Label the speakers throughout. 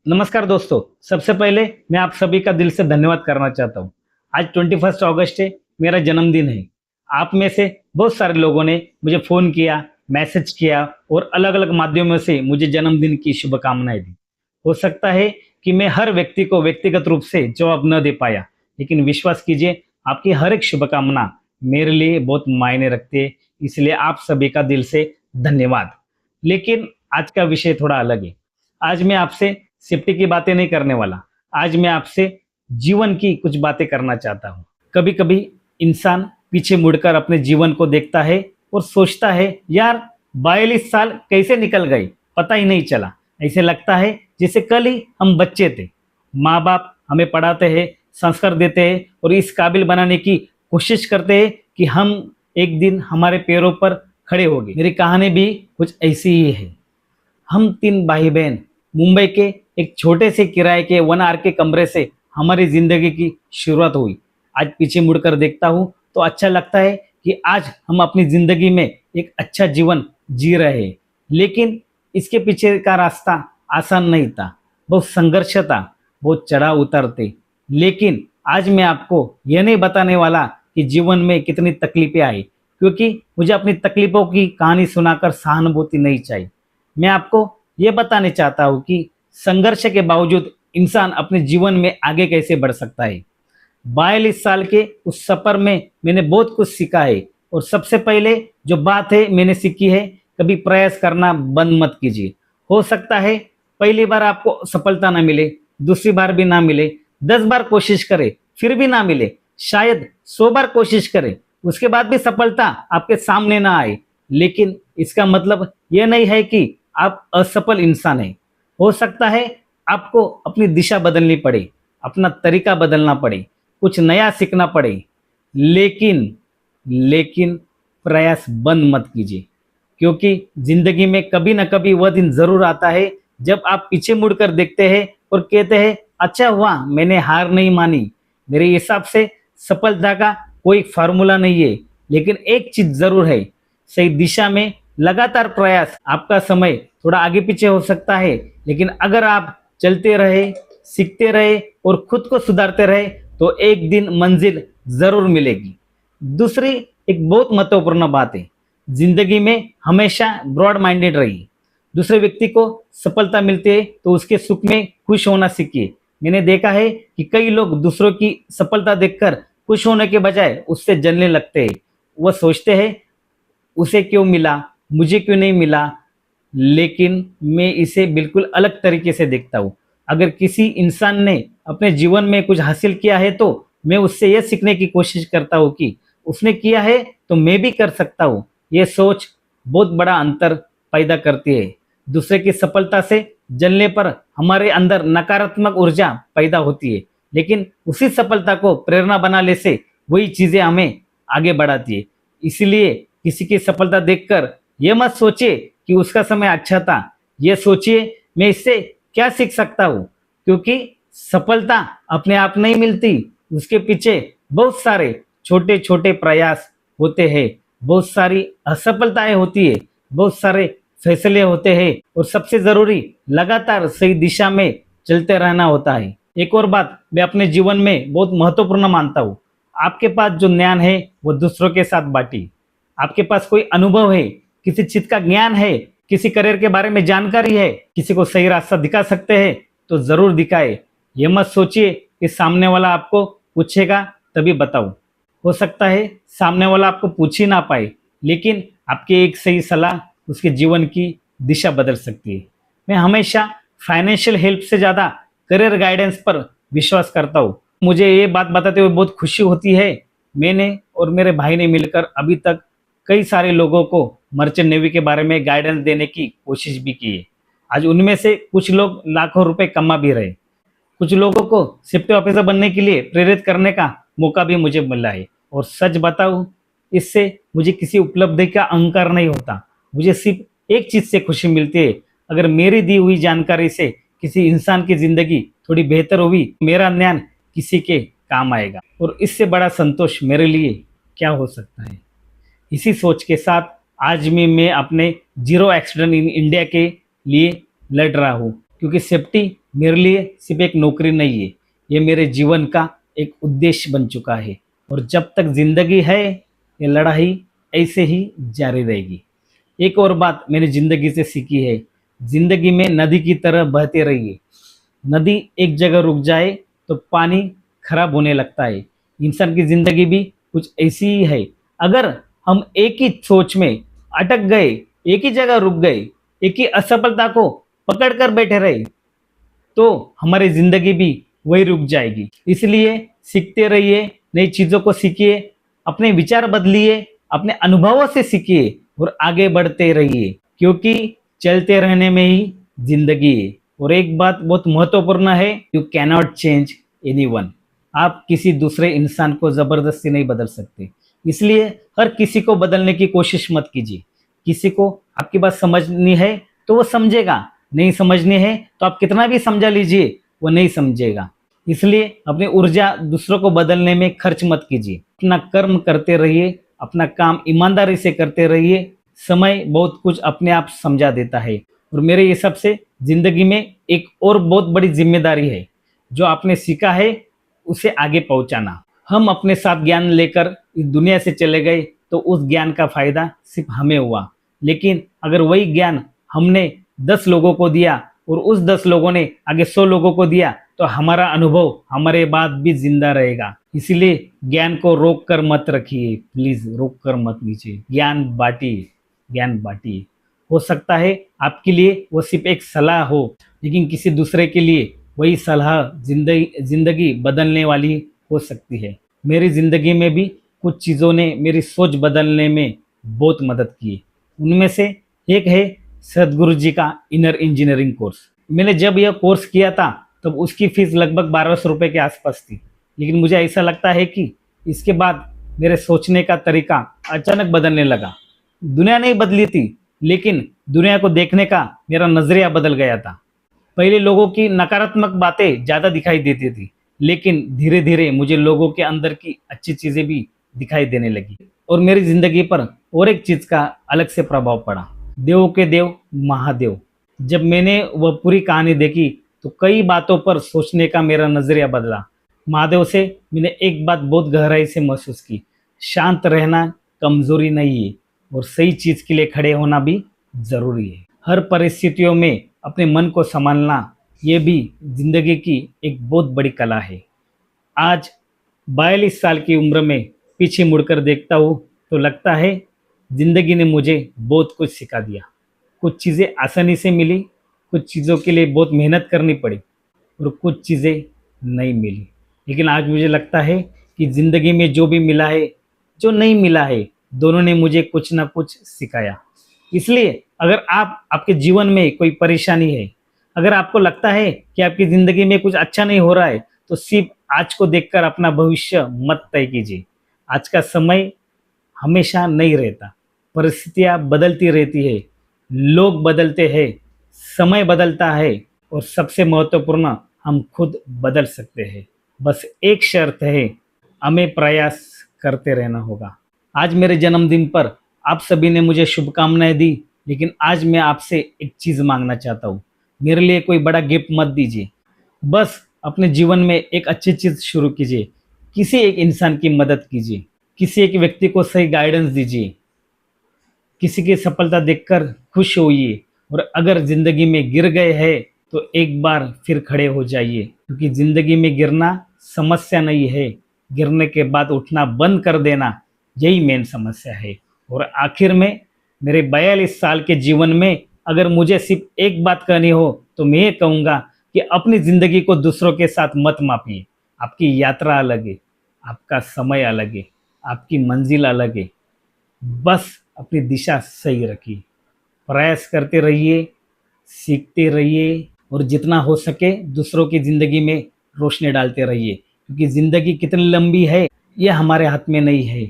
Speaker 1: नमस्कार दोस्तों। सबसे पहले मैं आप सभी का दिल से धन्यवाद करना चाहता हूँ। आज 21 अगस्त है, मेरा जन्मदिन है। आप में से बहुत सारे लोगों ने मुझे फ़ोन किया, मैसेज किया और अलग-अलग माध्यमों से मुझे जन्मदिन की शुभकामनाएँ दी। हो सकता है कि मैं हर व्यक्ति को व्यक्तिगत रूप से जवाब न दे पाया, लेकिन विश्वास कीजिए आपकी हर एक शुभकामना मेरे लिए बहुत मायने रखती है, इसलिए आप सभी का दिल से धन्यवाद। लेकिन आज का विषय थोड़ा अलग है। आज मैं आपसे सेफ्टी की बातें नहीं करने वाला। आज मैं आपसे जीवन की कुछ बातें करना चाहता हूँ। कभी-कभी इंसान पीछे मुड़कर अपने जीवन को देखता है और सोचता है, यार 42 साल कैसे निकल गए, पता ही नहीं चला। ऐसे लगता है जैसे कल ही हम बच्चे थे। माँ-बाप हमें पढ़ाते हैं, संस्कार देते हैं और इस काबिल बनाने की कोशिश करते हैं कि हम एक दिन हमारे पैरों पर खड़े होंगे। मेरी कहानी भी कुछ ऐसी ही है। हम 3 भाई-बहन मुंबई के एक छोटे से किराए के 1 आर के कमरे से हमारी ज़िंदगी की शुरुआत हुई। आज पीछे मुड़कर देखता हूँ तो अच्छा लगता है कि आज हम अपनी ज़िंदगी में एक अच्छा जीवन जी रहे हैं। लेकिन इसके पीछे का रास्ता आसान नहीं था, बहुत संघर्ष था, बहुत चढ़ाव-उतार थे। लेकिन आज मैं आपको ये नहीं बताने वाला कि जीवन में कितनी तकलीफ़ें आई, क्योंकि मुझे अपनी तकलीफ़ों की कहानी सुनाकर सहानुभूति नहीं चाहिए। मैं आपको ये बताने चाहता हूँ कि संघर्ष के बावजूद इंसान अपने जीवन में आगे कैसे बढ़ सकता है। 42 साल के उस सफ़र में मैंने बहुत कुछ सीखा है और सबसे पहले जो बात है मैंने सीखी है, कभी प्रयास करना बंद मत कीजिए। हो सकता है पहली बार आपको सफलता ना मिले, दूसरी बार भी ना मिले, 10 बार कोशिश करें, फिर भी ना मिले, शायद 100 बार कोशिश करें, उसके बाद भी सफलता आपके सामने ना आए। लेकिन इसका मतलब ये नहीं है कि आप असफल इंसान हैं। हो सकता है आपको अपनी दिशा बदलनी पड़े, अपना तरीका बदलना पड़े, कुछ नया सीखना पड़े। लेकिन लेकिन प्रयास बंद मत कीजिए, क्योंकि ज़िंदगी में कभी न कभी वह दिन ज़रूर आता है जब आप पीछे मुड़कर देखते हैं और कहते हैं, अच्छा हुआ मैंने हार नहीं मानी। मेरे हिसाब से सफलता का कोई फ़ॉर्मूला नहीं है, लेकिन एक चीज़ ज़रूर है, सही दिशा में लगातार प्रयास। आपका समय थोड़ा आगे पीछे हो सकता है, लेकिन अगर आप चलते रहे, सीखते रहे और खुद को सुधारते रहे, तो एक दिन मंजिल ज़रूर मिलेगी। दूसरी एक बहुत महत्वपूर्ण बात है, ज़िंदगी में हमेशा ब्रॉड माइंडेड रहिए। दूसरे व्यक्ति को सफलता मिलती है तो उसके सुख में खुश होना सीखिए। मैंने देखा है कि कई लोग दूसरों की सफलता देखकर खुश होने के बजाय उससे जलने लगते हैं। वह सोचते हैं, उसे क्यों मिला, मुझे क्यों नहीं मिला। लेकिन मैं इसे बिल्कुल अलग तरीके से देखता हूँ। अगर किसी इंसान ने अपने जीवन में कुछ हासिल किया है तो मैं उससे यह सीखने की कोशिश करता हूँ कि उसने किया है तो मैं भी कर सकता हूँ। ये सोच बहुत बड़ा अंतर पैदा करती है। दूसरे की सफलता से जलने पर हमारे अंदर नकारात्मक ऊर्जा पैदा होती है, लेकिन उसी सफलता को प्रेरणा बनाने से वही चीज़ें हमें आगे बढ़ाती है। इसलिए किसी की सफलता देखकर ये मत सोचिए कि उसका समय अच्छा था, ये सोचिए मैं इससे क्या सीख सकता हूँ। क्योंकि सफलता अपने आप नहीं मिलती, उसके पीछे बहुत सारे छोटे छोटे प्रयास होते हैं, बहुत सारी असफलताएं होती है, बहुत सारे फैसले होते हैं और सबसे ज़रूरी लगातार सही दिशा में चलते रहना होता है। एक और बात मैं अपने जीवन में बहुत महत्वपूर्ण मानता हूँ, आपके पास जो ज्ञान है वो दूसरों के साथ बांटिए। आपके पास कोई अनुभव है, किसी चीज का ज्ञान है, किसी करियर के बारे में जानकारी है, किसी को सही रास्ता दिखा सकते हैं तो जरूर दिखाए। ये मत सोचिए कि सामने वाला आपको पूछेगा तभी बताओ। हो सकता है सामने वाला आपको पूछ ही ना पाए, लेकिन आपकी एक सही सलाह उसके जीवन की दिशा बदल सकती है। मैं हमेशा फाइनेंशियल हेल्प से ज़्यादा करियर गाइडेंस पर विश्वास करता हूँ। मुझे ये बात बताते हुए बहुत खुशी होती है, मैंने और मेरे भाई ने मिलकर अभी तक कई सारे लोगों को मर्चेंट नेवी के बारे में गाइडेंस देने की कोशिश भी की है। आज उनमें से कुछ लोग लाखों रुपए कमा भी रहे, कुछ लोगों को सेफ्टी ऑफिसर बनने के लिए प्रेरित करने का मौका भी मुझे मिला है। और सच बताऊं, इससे मुझे किसी उपलब्धि का अहंकार नहीं होता, मुझे सिर्फ एक चीज़ से खुशी मिलती है, अगर मेरी दी हुई जानकारी से किसी इंसान की ज़िंदगी थोड़ी बेहतर हुई, मेरा ज्ञान किसी के काम आएगा, और इससे बड़ा संतोष मेरे लिए क्या हो सकता है। इसी सोच के साथ आज भी मैं अपने जीरो एक्सीडेंट इन इंडिया के लिए लड़ रहा हूँ, क्योंकि सेफ्टी मेरे लिए सिर्फ एक नौकरी नहीं है, ये मेरे जीवन का एक उद्देश्य बन चुका है। और जब तक जिंदगी है, ये लड़ाई ऐसे ही जारी रहेगी। एक और बात मैंने जिंदगी से सीखी है, जिंदगी में नदी की तरह बहते रहिए। नदी एक जगह रुक जाए तो पानी खराब होने लगता है। इंसान की जिंदगी भी कुछ ऐसी ही है। अगर हम एक ही सोच में अटक गए, एक ही जगह रुक गए, एक ही असफलता को पकड़ कर बैठे रहे, तो हमारी जिंदगी भी वही रुक जाएगी। इसलिए सीखते रहिए, नई चीजों को सीखिए, अपने विचार बदलिए, अपने अनुभवों से सीखिए और आगे बढ़ते रहिए, क्योंकि चलते रहने में ही जिंदगी है। और एक बात बहुत महत्वपूर्ण है, यू कैनॉट चेंज एनीवन। आप किसी दूसरे इंसान को जबरदस्ती नहीं बदल सकते। इसलिए हर किसी को बदलने की कोशिश मत कीजिए। किसी को आपकी बात समझनी है तो वो समझेगा, नहीं समझनी है तो आप कितना भी समझा लीजिए, वो नहीं समझेगा। इसलिए अपनी ऊर्जा दूसरों को बदलने में खर्च मत कीजिए। अपना कर्म करते रहिए, अपना काम ईमानदारी से करते रहिए। समय बहुत कुछ अपने आप समझा देता है। और मेरे हिसाब से जिंदगी में एक और बहुत बड़ी जिम्मेदारी है, जो आपने सीखा है उसे आगे पहुंचाना। हम अपने साथ ज्ञान लेकर इस दुनिया से चले गए तो उस ज्ञान का फायदा सिर्फ हमें हुआ, लेकिन अगर वही ज्ञान हमने 10 लोगों को दिया और उस 10 लोगों ने आगे 100 लोगों को दिया, तो हमारा अनुभव हमारे बाद भी जिंदा रहेगा। इसीलिए ज्ञान को रोक कर मत रखिए, प्लीज रोक कर मत लीजिए। ज्ञान बांटिए, ज्ञान बांटिए। हो सकता है आपके लिए वो सिर्फ एक सलाह हो, लेकिन किसी दूसरे के लिए वही सलाह जिंदगी जिंदगी बदलने वाली हो सकती है। मेरी जिंदगी में भी कुछ चीज़ों ने मेरी सोच बदलने में बहुत मदद की। उनमें से एक है सदगुरु जी का इनर इंजीनियरिंग कोर्स। मैंने जब यह कोर्स किया था तब उसकी फीस लगभग 1200 रुपये के आसपास थी, लेकिन मुझे ऐसा लगता है कि इसके बाद मेरे सोचने का तरीका अचानक बदलने लगा। दुनिया नहीं बदली थी, लेकिन दुनिया को देखने का मेरा नजरिया बदल गया था। पहले लोगों की नकारात्मक बातें ज़्यादा दिखाई देती थी, लेकिन धीरे धीरे मुझे लोगों के अंदर की अच्छी चीज़ें भी दिखाई देने लगी। और मेरी जिंदगी पर और एक चीज़ का अलग से प्रभाव पड़ा, देवों के देव महादेव। जब मैंने वह पूरी कहानी देखी तो कई बातों पर सोचने का मेरा नजरिया बदला। महादेव से मैंने एक बात बहुत गहराई से महसूस की, शांत रहना कमजोरी नहीं है और सही चीज के लिए खड़े होना भी जरूरी है। हर परिस्थितियों में अपने मन को संभालना, ये भी जिंदगी की एक बहुत बड़ी कला है। आज 42 साल की उम्र में पीछे मुड़कर देखता हूँ तो लगता है जिंदगी ने मुझे बहुत कुछ सिखा दिया। कुछ चीज़ें आसानी से मिली, कुछ चीज़ों के लिए बहुत मेहनत करनी पड़ी और कुछ चीज़ें नहीं मिली। लेकिन आज मुझे लगता है कि ज़िंदगी में जो भी मिला है, जो नहीं मिला है, दोनों ने मुझे कुछ ना कुछ सिखाया। इसलिए अगर आपके जीवन में कोई परेशानी है, अगर आपको लगता है कि आपकी ज़िंदगी में कुछ अच्छा नहीं हो रहा है, तो सिर्फ आज को देखकर अपना भविष्य मत तय कीजिए। आज का समय हमेशा नहीं रहता, परिस्थितियाँ बदलती रहती है, लोग बदलते हैं, समय बदलता है और सबसे महत्वपूर्ण हम खुद बदल सकते हैं। बस एक शर्त है, हमें प्रयास करते रहना होगा। आज मेरे जन्मदिन पर आप सभी ने मुझे शुभकामनाएं दी, लेकिन आज मैं आपसे एक चीज़ मांगना चाहता हूँ। मेरे लिए कोई बड़ा गिफ्ट मत दीजिए, बस अपने जीवन में एक अच्छी चीज़ शुरू कीजिए। किसी एक इंसान की मदद कीजिए, किसी एक व्यक्ति को सही गाइडेंस दीजिए, किसी की सफलता देखकर खुश होइए। और अगर जिंदगी में गिर गए हैं तो एक बार फिर खड़े हो जाइए, क्योंकि जिंदगी में गिरना समस्या नहीं है, गिरने के बाद उठना बंद कर देना यही मेन समस्या है। और आखिर में मेरे 42 साल के जीवन में अगर मुझे सिर्फ एक बात कहनी हो तो मैं ये कहूँगा कि अपनी ज़िंदगी को दूसरों के साथ मत मापिए। आपकी यात्रा अलग है, आपका समय अलग है, आपकी मंजिल अलग है। बस अपनी दिशा सही रखिए, प्रयास करते रहिए, सीखते रहिए और जितना हो सके दूसरों की ज़िंदगी में रोशनी डालते रहिए, क्योंकि ज़िंदगी कितनी लंबी है ये हमारे हाथ में नहीं है,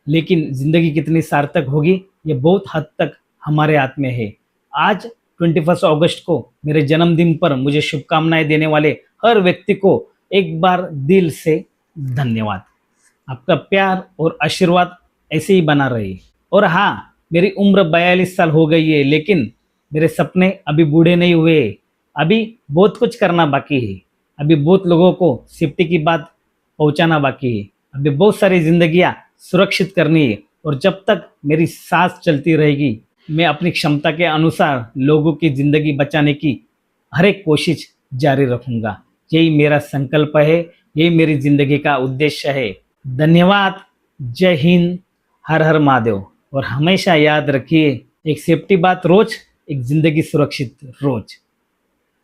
Speaker 1: लेकिन ज़िंदगी कितनी सार्थक होगी ये बहुत हद तक हमारे हाथ में है। आज 21 अगस्त को मेरे जन्मदिन पर मुझे शुभकामनाएं देने वाले हर व्यक्ति को एक बार दिल से धन्यवाद। आपका प्यार और आशीर्वाद ऐसे ही बना रहे। और हाँ, मेरी उम्र 42 साल हो गई है, लेकिन मेरे सपने अभी बूढ़े नहीं हुए। अभी बहुत कुछ करना बाकी है। अभी बहुत लोगों को सेफ्टी की बात पहुंचाना बाकी है। अभी बहुत सारी जिंदगियां सुरक्षित करनी है और जब तक मेरी सांस चलती रहेगी मैं अपनी क्षमता के अनुसार लोगों की जिंदगी बचाने की हर एक कोशिश जारी रखूंगा। यही मेरा संकल्प है, यही मेरी जिंदगी का उद्देश्य है। धन्यवाद। जय हिंद। हर हर महादेव। और हमेशा याद रखिए, एक सेफ्टी बात रोज, एक जिंदगी सुरक्षित रोज।